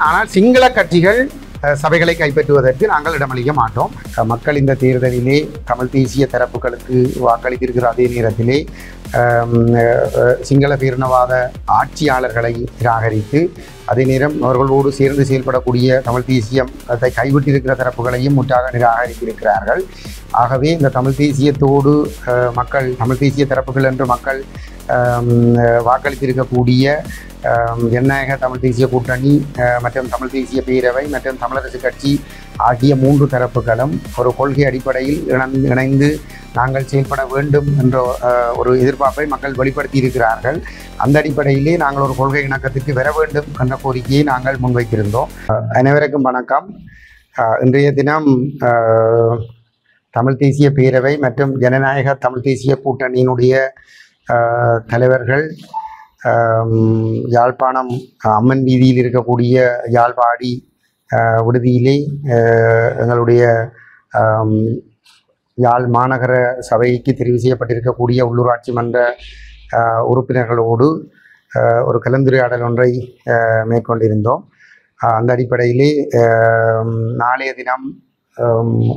ஆனால் சிங்கள கட்சிகள் சபைகளை கைப்பற்றுவதற்கு நாங்கள் இடமளிக்க மாட்டோம். மக்கள் இந்த தேர்தலிலே தமிழ் தேசிய தரப்புகளுக்கு வாக்களித்திருக்கிற அதே நேரத்திலே சிங்கள பேரினவாத ஆட்சியாளர்களை நிராகரித்து அதே நேரம் அவர்களோடு சேர்ந்து செயல்படக்கூடிய தமிழ் தேசியத்தை கைவிட்டிருக்கிற தரப்புகளையும் முற்றாக நிராகரித்திருக்கிறார்கள். ஆகவே இந்த தமிழ் தேசியத்தோடு மக்கள் தமிழ் தேசிய தரப்புகள் என்று மக்கள் வாக்களித்திருக்கக்கூடிய ஜனநாயக தமிழ் தேசிய கூட்டணி மற்றும் தமிழ் தேசிய பேரவை மற்றும் தமிழரசு கட்சி ஆகிய 3 தரப்புகளும் ஒரு கொள்கை அடிப்படையில் இணைந்து நாங்கள் செயல்பட வேண்டும் என்ற ஒரு எதிர்பார்ப்பை மக்கள் வெளிப்படுத்தி இருக்கிறார்கள். அந்த அடிப்படையிலே நாங்கள் ஒரு கொள்கை இணக்கத்திற்கு வர வேண்டும் என்ற கோரிக்கையை நாங்கள் முன்வைத்திருந்தோம். அனைவருக்கும் வணக்கம். இன்றைய தினம் தமிழ் தேசிய பேரவை மற்றும் ஜனநாயக தமிழ் தேசிய கூட்டணியினுடைய தலைவர்கள் யாழ்ப்பாணம் அம்மன் வீதியில் இருக்கக்கூடிய யாழ்ப்பாடி விடுதியிலே எங்களுடைய யாழ் மாநகர சபைக்கு தெரிவு செய்யப்பட்டிருக்கக்கூடிய உள்ளூராட்சி மன்ற உறுப்பினர்களோடு ஒரு கலந்துரையாடல் ஒன்றை மேற்கொண்டிருந்தோம். அந்த அடிப்படையிலே நாளைய தினம்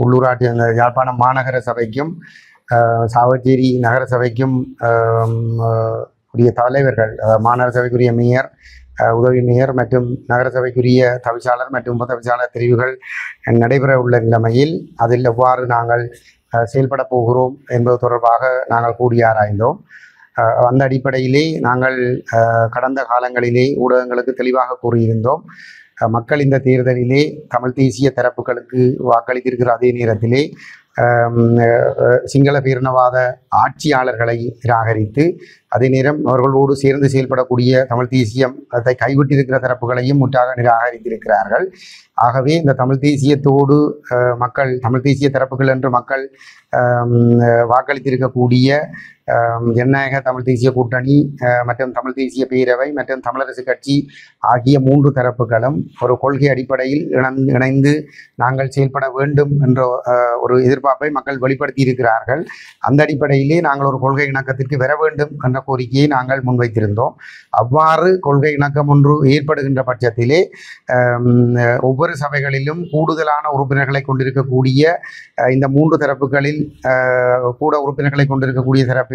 உள்ளூராட்சி யாழ்ப்பாணம் மாநகர சபைக்கும் சாவச்சேரி நகர சபைக்கும் உரிய தலைவர்கள் மாநகர சபைக்குரிய மேயர், உதவி மேயர் மற்றும் நகர சபைக்குரிய தவிசாளர் மற்றும் உபதவிசாளர் தெரிவுகள் நடைபெற உள்ள நிலைமையில் அதில் எவ்வாறு நாங்கள் செயல்பட போகிறோம் என்பது தொடர்பாக நாங்கள் கூடி ஆராய்ந்தோம். அந்த அடிப்படையிலே நாங்கள் கடந்த காலங்களிலே ஊடகங்களுக்கு தெளிவாக கூறியிருந்தோம். மக்கள் இந்த தேர்தலிலே தமிழ் தேசிய தரப்புகளுக்கு வாக்களித்திருக்கிற அதே நேரத்திலே சிங்கள பேரினவாத ஆட்சியாளர்களை நிராகரித்து அதே நேரம் அவர்களோடு சேர்ந்து செயல்படக்கூடிய தமிழ் தேசியத்தை கைவிட்டிருக்கிற தரப்புகளையும் முற்றாக நிராகரித்திருக்கிறார்கள். ஆகவே இந்த தமிழ் தேசியத்தோடு மக்கள் தமிழ் தேசிய தரப்புகள் என்று மக்கள் வாக்களித்திருக்கக்கூடிய ஜனநாயக தமிழ் தேசிய கூட்டணி மற்றும் தமிழ் தேசிய பேரவை மற்றும் தமிழரசு கட்சி ஆகிய 3 தரப்புகளும் ஒரு கொள்கை அடிப்படையில் இணைந்து நாங்கள் செயல்பட வேண்டும் என்ற ஒரு எதிர்பார்ப்பை மக்கள் வெளிப்படுத்தி இருக்கிறார்கள். அந்த அடிப்படையிலே நாங்கள் ஒரு கொள்கை இணக்கத்திற்கு வர வேண்டும் என்ற கோரிக்கையை நாங்கள் முன்வைத்திருந்தோம். அவ்வாறு கொள்கை இணக்கம் ஒன்று ஏற்படுகின்ற பட்சத்திலே ஒவ்வொரு சபைகளிலும் கூடுதலான உறுப்பினர்களை கொண்டிருக்கக்கூடிய இந்த 3 தரப்புகளில் கூட உறுப்பினர்களை கொண்டிருக்கக்கூடிய தரப்பினர்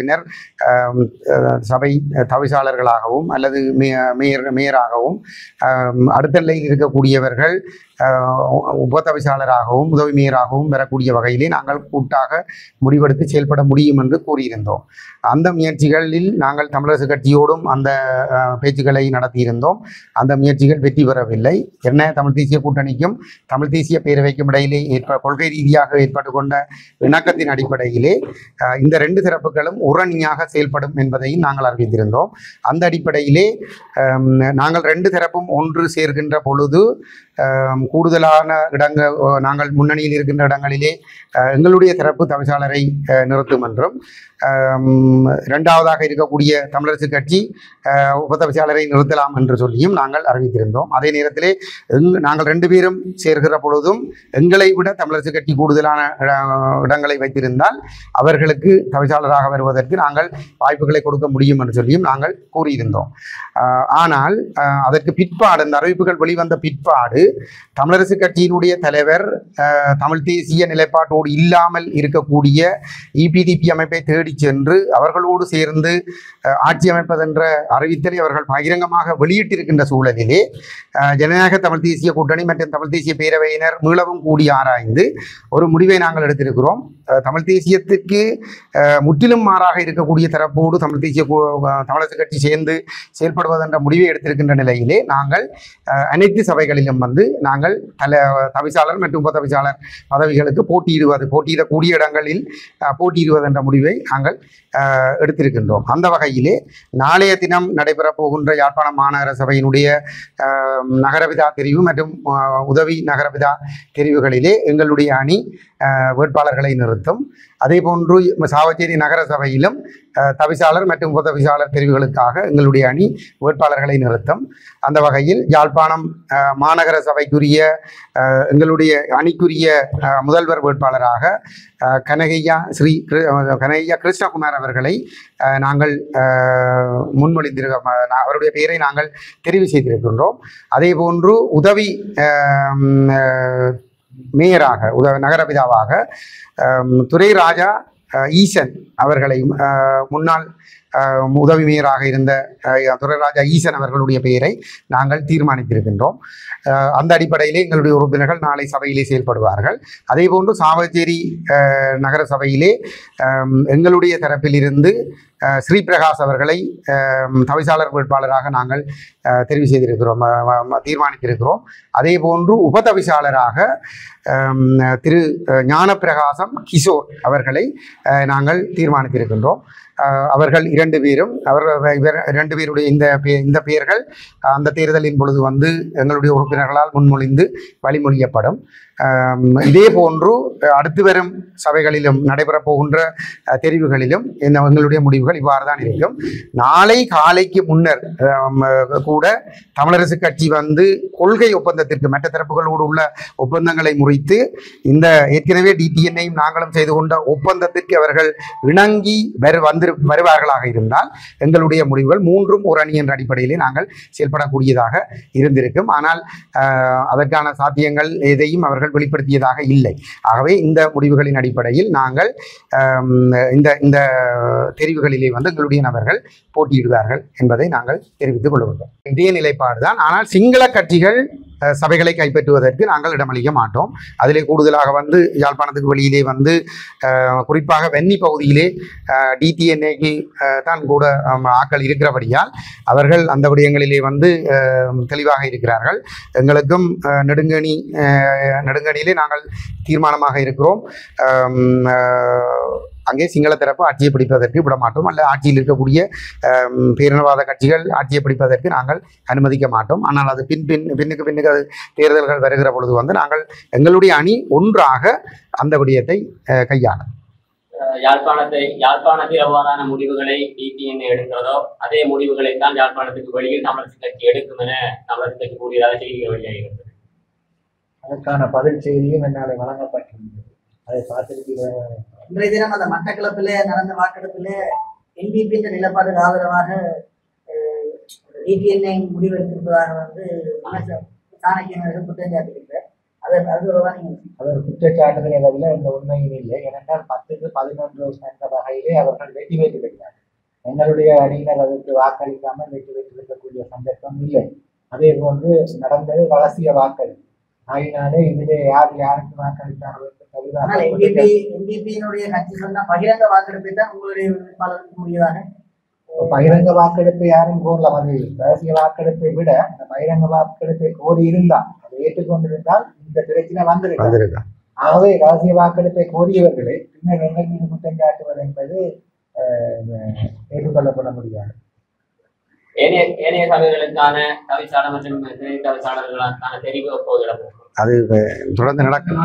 சபை தவிசாளர்களாகவும் அல்லது மேயராகவும் அடுத்த நிலையில் இருக்கக்கூடியவர்கள் உபதவிசாளராகவும் உதவி மேயராகவும் வரக்கூடிய வகையிலே நாங்கள் கூட்டாக முடிவெடுத்து செயல்பட முடியும் என்று கூறியிருந்தோம். அந்த முயற்சிகளில் நாங்கள் தமிழரசு கட்சியோடும் அந்த பேச்சுக்களை நடத்தியிருந்தோம். அந்த முயற்சிகள் வெற்றி பெறவில்லை. என்ன தமிழ் தேசிய கூட்டணிக்கும் தமிழ் தேசிய பேரவைக்கும் இடையிலே கொள்கை ரீதியாக ஏற்பட்டு கொண்ட இணக்கத்தின் அடிப்படையிலே இந்த 2 தரப்புகளும் உரணியாக செயல்படும் என்பதையும் நாங்கள் அறிவித்திருந்தோம். அந்த அடிப்படையிலே நாங்கள் 2 தரப்பும் ஒன்று சேர்கின்ற பொழுது கூடுதலான இடங்கள் நாங்கள் முன்னணியில் இருக்கின்ற இடங்களிலே எங்களுடைய தரப்பு தவிசாளரை நிறுத்தும் என்றும் இரண்டாவதாக இருக்கக்கூடிய தமிழரசு கட்சி உபதவிசாளரை நிறுத்தலாம் என்று சொல்லியும் நாங்கள் அறிவித்திருந்தோம். அதே நேரத்திலே நாங்கள் 2 பேரும் சேர்கிற பொழுதும் எங்களை விட தமிழரசு கட்சி கூடுதலான இடங்களை வைத்திருந்தால் அவர்களுக்கு தவிசாளராக வருவதற்கு நாங்கள் வாய்ப்புகளை கொடுக்க முடியும் என்று சொல்லியும் நாங்கள் கூறியிருந்தோம். ஆனால் அதற்கு பிற்பாடு அந்த அறிவிப்புகள் வெளிவந்த பிற்பாடு தமிழரசு கட்சியினுடைய தலைவர் தமிழ் தேசிய நிலைப்பாட்டோடு இல்லாமல் இருக்கக்கூடிய EPDP அமைப்பை தேடி சென்று அவர்களோடு சேர்ந்து ஆட்சி அமைப்பதென்ற அறிவித்தலை அவர்கள் பகிரங்கமாக வெளியிட்டிருக்கின்ற சூழலிலே ஜனநாயக தமிழ் தேசிய கூட்டணி மற்றும் தமிழ் தேசிய பேரவையினர் மீளவும் கூடி ஆராய்ந்து ஒரு முடிவை நாங்கள் எடுத்திருக்கிறோம். தமிழ் தேசியத்துக்கு முற்றிலும் மாறாக இருக்கக்கூடிய தரப்போடு தமிழரசு கட்சி சேர்ந்து செயல்படுவதென்ற முடிவை எடுத்திருக்கின்ற நிலையிலே நாங்கள் அனைத்து சபைகளிலும் நாங்கள் தவிசாளர் மற்றும் உபதவிசாளர் பதவிகளுக்கு போட்டியிடக்கூடிய இடங்களில் போட்டியிடுவது என்ற முடிவை நாங்கள் எடுத்திருக்கின்றோம். அந்த வகையிலே நாளைய தினம் நடைபெறப் போகின்ற யாழ்ப்பாணம் மாநகர சபையினுடைய நகரபிதா தெரிவு மற்றும் உதவி நகரபிதா தெரிவுகளிலே எங்களுடைய அணி வேட்பாளர்களை நிறுத்தும். அதே போன்று சாவச்சேரி நகர சபையிலும் தவிசாளர் மற்றும் உபதவிசாளர் தெரிவுகளுக்காக எங்களுடைய அணி வேட்பாளர்களை நிறுத்தும். அந்த வகையில் யாழ்ப்பாணம் மாநகர சபைக்குரிய எங்களுடைய அணிக்குரிய முதல்வர் வேட்பாளராக கனகையா கிருஷ்ணகுமார் அவர்களை நாங்கள் அவருடைய பெயரை நாங்கள் தெரிவு செய்திருக்கின்றோம். அதே போன்று உதவி மேயராக நகரபிதாவாக துரைராஜா ஈசன் அவர்களை முன்னாள் உதவி மேயராக இருந்த துரைராஜா ஈசன் அவர்களுடைய பெயரை நாங்கள் தீர்மானித்திருக்கின்றோம். அந்த அடிப்படையிலே எங்களுடைய உறுப்பினர்கள் நாளை சபையிலே செயல்படுவார்கள். அதே போன்று சாவகச்சேரி நகர சபையிலே எங்களுடைய தரப்பிலிருந்து ஸ்ரீபிரகாஷ் அவர்களை தவிசாளர் வேட்பாளராக நாங்கள் தெரிவு செய்திருக்கிறோம், தீர்மானித்திருக்கிறோம். அதே போன்று உபதவிசாளராக திரு ஞானப்பிரகாசம் கிஷோர் அவர்களை நாங்கள் தீர்மானித்திருக்கின்றோம். அவர்கள் 2 பேரும் இவர் 2 பேருடைய இந்த பெயர்கள் அந்த தேர்தலின் பொழுது வந்து எங்களுடைய உறுப்பினர்களால் முன்மொழிந்து வழிமொழியப்படும். இதே போன்று அடுத்து வரும் சபைகளிலும் நடைபெறப் போகின்ற தெரிவுகளிலும் எங்களுடைய முடிவுகள் இவ்வாறு தான் இருக்கும். நாளை காலைக்கு முன்னர் கூட தமிழரசு கட்சி வந்து கொள்கை ஒப்பந்தத்திற்கு மற்ற தரப்புகளோடு உள்ள ஒப்பந்தங்களை முறித்து இந்த ஏற்கனவே டிடிஎன்ஐயும் நாங்களும் செய்து கொண்ட ஒப்பந்தத்திற்கு அவர்கள் இணங்கி வருவார்களாக இருந்தால் எங்களுடைய முடிவுகள் 3ம் ஒரு அணி என்ற அடிப்படையிலே நாங்கள் செயல்படக்கூடியதாக இருந்திருக்கும். ஆனால் அதற்கான சாத்தியங்கள் எதையும் அவர்கள் வெளிப்படுத்தியதாக இல்லை. ஆகவே இந்த முடிவுகளின் அடிப்படையில் நாங்கள் இந்த தெரிவுகளிலே வந்து எங்களுடைய நபர்கள் போட்டியிடுவார்கள் என்பதை நாங்கள் தெரிவித்துக் கொள்கின்றோம். இதே நிலைப்பாடுதான். ஆனால் சிங்கள கட்சிகள் சபைகளை கைப்பற்றுவதற்கு நாங்கள் இடமளிக்க மாட்டோம். அதிலே கூடுதலாக வந்து யாழ்ப்பாணத்துக்கு வெளியிலே வந்து குறிப்பாக வெண்ணி பகுதியிலே டிடிஎன்ஏக்கு தான் கூட ஆக்கள் இருக்கிறபடியால் அவர்கள் அந்த விடயங்களிலே வந்து தெளிவாக இருக்கிறார்கள். எங்களுக்கும் நெடுங்கணியிலே நாங்கள் தீர்மானமாக இருக்கிறோம். அங்கே சிங்கள தரப்பு ஆட்சியை பிடிப்பதற்கு விட மாட்டோம், அல்ல ஆட்சியில் இருக்கக்கூடிய பேரினவாத கட்சிகள் ஆட்சியை பிடிப்பதற்கு நாங்கள் அனுமதிக்க மாட்டோம். ஆனால் அது பின்னுக்கு அது தேர்தல்கள் வருகிற பொழுது வந்து நாங்கள் எங்களுடைய அணி ஒன்றாக அந்த விடயத்தை கையாளும். யாழ்ப்பாணத்தில் எவ்வாறான முடிவுகளை டிடிஎன்ஏ எடுக்கிறதோ அதே முடிவுகளை தான் யாழ்ப்பாணத்துக்கு வெளியில் தமிழரசு கட்சி எடுக்கும் என தமிழரசு கட்சி கூறியதாக செய்திகள் வெளியாகிறது. அதற்கான பதில் செய்தியும் என்னால் வழங்கப்பட்டிருந்தது. அதை பார்த்திருக்கிறேன். இன்றைய தினம் அந்த மட்டக்களப்பிலே நடந்த வாக்கெடுப்பிலே என்பிபி என்ற நிலப்பாடுக்கு ஆதரவாக டிடிஎன்ஐ முடிவெடுத்திருப்பதாக வந்து சாணக்கியர்கள் குற்றம் சாட்டியிருக்கிறார். அவர் குற்றச்சாட்டுகளை தவிர இந்த உண்மையும் இல்லை. ஏனென்றால் 10க்கு 11 என்ற வகையிலே அவர்கள் வெற்றி பெற்று பெற்றார். எங்களுடைய அணியினர் அதற்கு வாக்களிக்காமல் வெற்றி பெற்றிருக்கக்கூடிய சந்தர்ப்பம் இல்லை. அதே போன்று நடந்தது ரகசிய வாக்களிப்பு. ஆகினாலே இதிலே யாருக்கு வாக்களித்தார்கள் பகிரங்க வாக்கெடுப்பை தான் உங்களுடைய வேட்பாளருக்கு முடியதாக. பகிரங்க வாக்கெடுப்பை யாரும் கோரல. அது ரகசிய வாக்கெடுப்பை விட அந்த பகிரங்க வாக்கெடுப்பை கோரி இருந்தால் அதை ஏற்றுக்கொண்டிருந்தால் இந்த பிரச்சனை வந்திருக்காங்க. ஆகவே ரகசிய வாக்கெடுப்பை கோரியவர்களை பின்னர் எங்கள் மீது குற்றம் சாட்டுவது என்பது ஏற்றுக்கொள்ளப்பட முடியாது. ஏனைய சபைகளுக்கான தவிசாளர் மற்றும் தவிசாளர்களுக்கான தெரிவு அது தொடர்ந்து நடக்கும்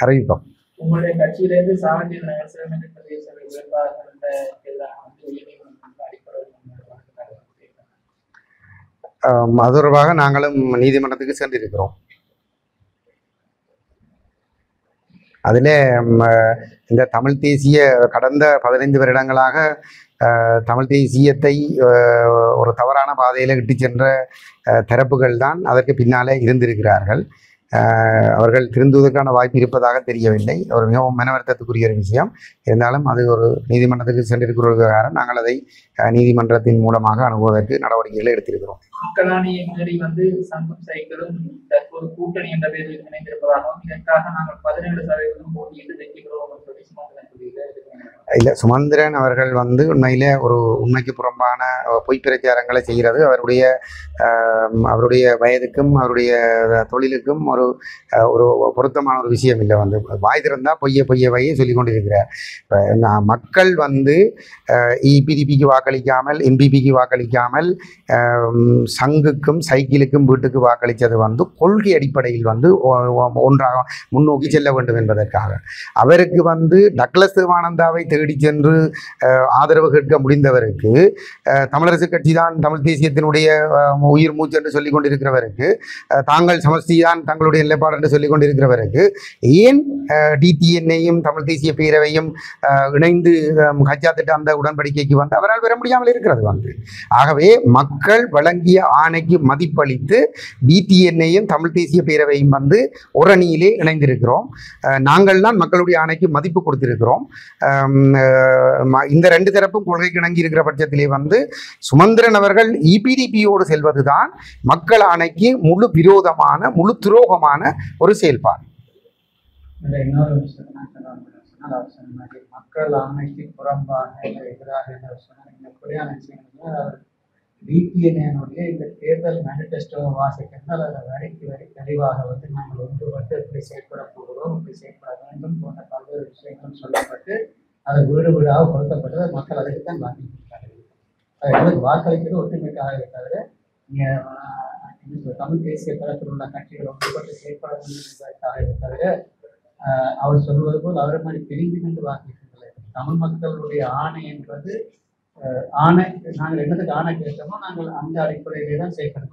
அறிவிப்போம். உங்களுடைய கட்சியிலிருந்து சாவகச்சேரி நகர சிறுமன்ற பிரதேச அது தொடர்பாக நாங்களும் நீதிமன்றத்துக்கு சென்றிருக்கிறோம். அதில் இந்த தமிழ் தேசிய கடந்த 15 வருடங்களாக தமிழ் தேசியத்தை ஒரு தவறான பாதையில் இட்டு சென்ற தரப்புகள் தான் அதற்கு பின்னாலே இருந்திருக்கிறார்கள். அவர்கள் திருந்துவதற்கான வாய்ப்பு இருப்பதாக தெரியவில்லை. ஒரு மிகவும் மனவருத்தத்துக்குரிய ஒரு விஷயம். இருந்தாலும் அது ஒரு நீதிமன்றத்துக்கு சென்றிருக்கிற ஒரு விவகாரம். நாங்கள் அதை நீதிமன்றத்தின் மூலமாக அணுகுவதற்கு நடவடிக்கைகளை எடுத்திருக்கிறோம். மக்களாணியை மீறி வந்து சங்கம் சைக்கிளும் தற்போது கூட்டணி என்ற பெயரில் இணைந்திருப்பதாகவும் இதற்காக நாங்கள் 17 சதவீதம் போட்டியிட்டு வெற்றிக்கிறோம் சொல்லி சுமந்திரன் இல்லை, சுமந்திரன் அவர்கள் வந்து உண்மையிலே ஒரு உண்மைக்கு புறம்பான பொய் பிரச்சாரங்களை செய்கிறது அவருடைய வயதுக்கும் அவருடைய தொழிலுக்கும் ஒரு பொருத்தமான ஒரு விஷயம் இல்லை. வந்து வாய் திறந்தால் பொய்யை சொல்லி கொண்டிருக்கிறார். மக்கள் வந்து இபிடிபிக்கு வாக்களிக்காமல் என்பிபிக்கு வாக்களிக்காமல் சங்குக்கும் சைக்கிளுக்கும் வீட்டுக்கு வாக்களித்தது வந்து கொள்கை அடிப்படையில் வந்து ஒன்றாக முன்னோக்கி செல்ல வேண்டும் என்பதற்காக. அவருக்கு வந்து டக்ளஸ் தேவானந்தாவை தேடி சென்று ஆதரவு கேட்க முடிந்தவருக்கு, தமிழரசு கட்சி தான் தமிழ் தேசியத்தினுடைய உயிர் மூச்சு என்று சொல்லிக் கொண்டிருக்கிறவருக்கு, தாங்கள் சமஷ்டி தான் தங்களுடைய நிலைப்பாடு என்று சொல்லிக் கொண்டிருக்கிறவருக்கு ஏன் டிடிஎன்ஐயும் தமிழ் தேசிய பேரவையும் இணைந்து கச்சா திட்ட அந்த உடன்படிக்கைக்கு வந்து அவரால் பெற முடியாமல் இருக்கிறது வந்து. ஆகவே மக்கள் வழங்கிய ஆணைக்கு மதிப்பளித்து டிடிஎன்ஐயும் தமிழ் தேசிய பேரவையும் வந்து ஒரு அணியிலே இணைந்திருக்கிறோம். நாங்கள் தான் மக்களுடைய ஆணைக்கு மதிப்பு கொடுத்திருக்கிறோம். இந்த ரெண்டு தரப்பும் கொள்கைக்கு இணங்கி இருக்கிற பட்சத்திலே வந்து சுமந்திரன் அவர்கள் இபிடிபியோடு செல்வதுதான் மக்கள் ஆணைக்கு முழு விரோதமான, முழு துரோகமான ஒரு செயல்பாடு. இன்னொரு விஷயத்தை நான் சொன்னால் அவர் சொன்ன மாதிரி மக்கள் ஆணைக்கு புறம்பாக எதிராக சொன்ன விஷயங்கள் அவர் டிடிஎன்ஏனுடைய இந்த தேர்தல் மேனிஃபெஸ்டோ வாசிக்கின்றால் அதை வரைக்கு தெளிவாக வந்து நாங்கள் ஒன்றுபட்டு இப்படி செயல்பட போகிறோம், இப்படி செயல்பட வேண்டும் போன்ற பல்வேறு விஷயங்களும் சொல்லப்பட்டு அது வீடு வீடாக கொடுக்கப்பட்டது. மக்கள் அதுக்கு தான் வாங்கி கொடுத்தார்கள். அது எங்களுக்கு வாக்களிக்கிறது ஒற்றுமைக்காக தவிர நீங்கள் தமிழ் தேசிய தளத்தில் உள்ள கட்சிகள் ஒன்றுபட்டு செயல்பட வேண்டும் என்பதற்காக தவிர அவர் சொல்வது போல் அவரை மாதிரி பிரிந்து கொண்டு வாக்களிக்கவில்லை. தமிழ் மக்களுடைய ஆணை என்பது ஆணை, நாங்கள் என்னதுக்கு ஆணை கேட்டோமோ நாங்கள் அந்த அடிப்படையிலே தான் செயல்படுத்தோம்.